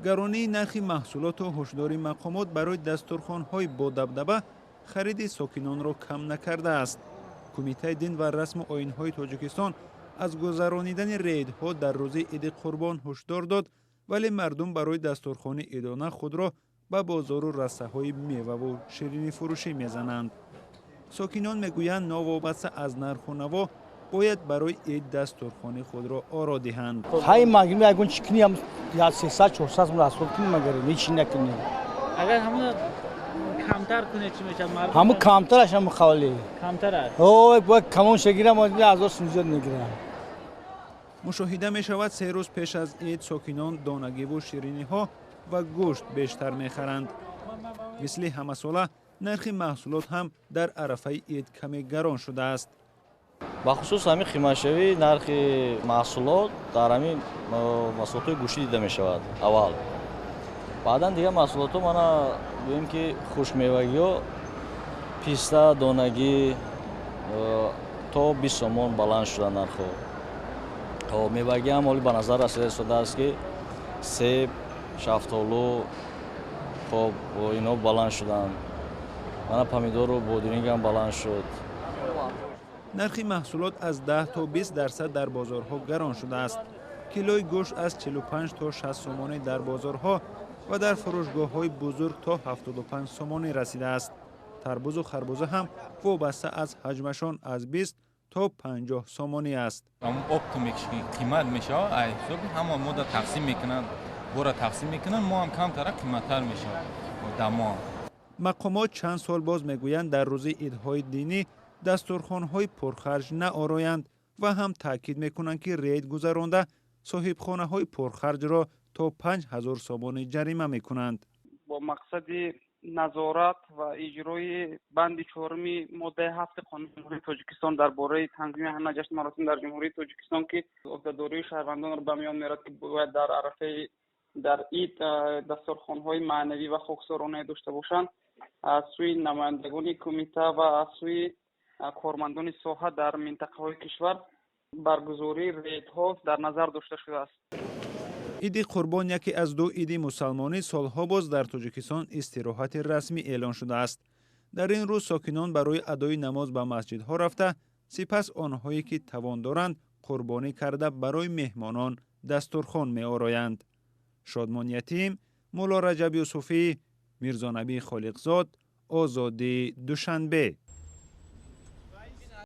گرانی نرخ محصولات و هشداری مقامات برای دسترخوان‌های با دبدبه خرید ساکنان را کم نکرده است. کمیته دین و رسم آیین‌های تاجیکستان از گذرانیدن ریدها در روز عید قربان هشدار داد، ولی مردم برای دسترخوان عیدانه خود را به بازار و رسته‌های میوه و شیرینی فروشی می‌زنند. ساکنان میگویند ناوابسته از نرخ و نوا باید برای عید دسترخوان خود را آرا دهند. های مگیم اگون چکنی هم یا 300 400 مراسل کنیم مگر هیچ نکنیم. اگر همون کمتر کنه چی میشه مردم؟ همون کمترش هم خالی. کمتر است. باید کمون شگیرم از 1300 میگیرم. مشاهده می شود 3 روز پیش از عید ساکنان دانگی و شیرینی ها و گوشت بیشتر می خرند. مثل همه ساله نرخ محصولات هم در عرفه عید کمی گران شده است. با خصوص همین قیمت‌شوی نرخ محصولات در همین محصولات گوشتی دیده می شود اول. بعدا دیگه محصولات ما ببینیم که خوش میوگی ها پیستا دانگی تا 20 سومون بلند شده نرخ. تا میوگی هم حالی به نظر رسیده است که سیب، شفتالو خب اینا بلند شدن. من پمیدور و بادرنگ هم بلند شد. نرخ محصولات از 10 تا 20% در بازارها گران شده است. کیلوی گوشت از 45 تا 60 سومانی در بازارها و در فروشگاه‌های بزرگ تا 75 سومانی رسیده است. تربوز و خربوزه هم وابسته از حجمشان از 20 تا 50 سومانی است. آب قیمت میشه، حساب همون مدت تقسیم میکنن، بورا تقسیم میکنن، ما هم کمتر قیمت‌تر میشه. دما مقامات چند سال باز میگویند در روز عیدهای دینی دسترخوان‌های پرخرج نآرایند و هم تاکید میکنند که رید گذرانده صاحب خانه‌های پرخرج را تا 5000 سومانی جریمه میکنند. با مقصد نظارت و اجرای بند 4 ماده 7 قانون جمهوری تاجیکستان درباره تنظیم همه جشن مراسم در جمهوری تاجیکستان که عهدهداری شهروندان را به میان میارد که باید در عرفه در عید دسترخوان‌های معنوی و خاکسارانه داشته باشند، از سوی نمایندگان کمیته و از سوی کارمندان ساحه در منطقه‌های کشور برگزاری ریدها در نظر داشته شده است. عید قربان یکی از 2 عید مسلمانی سالها باز در تاجیکستان استراحت رسمی اعلان شده است. در این روز ساکنان برای ادای نماز به مسجدها رفته، سپس آنهایی که توان دارند قربانی کرده برای مهمانان دسترخوان می آرایند. شادمان یتیم، مولا رجب یوسفی، میرزا نبی خالقزاد، آزادی دوشنبه.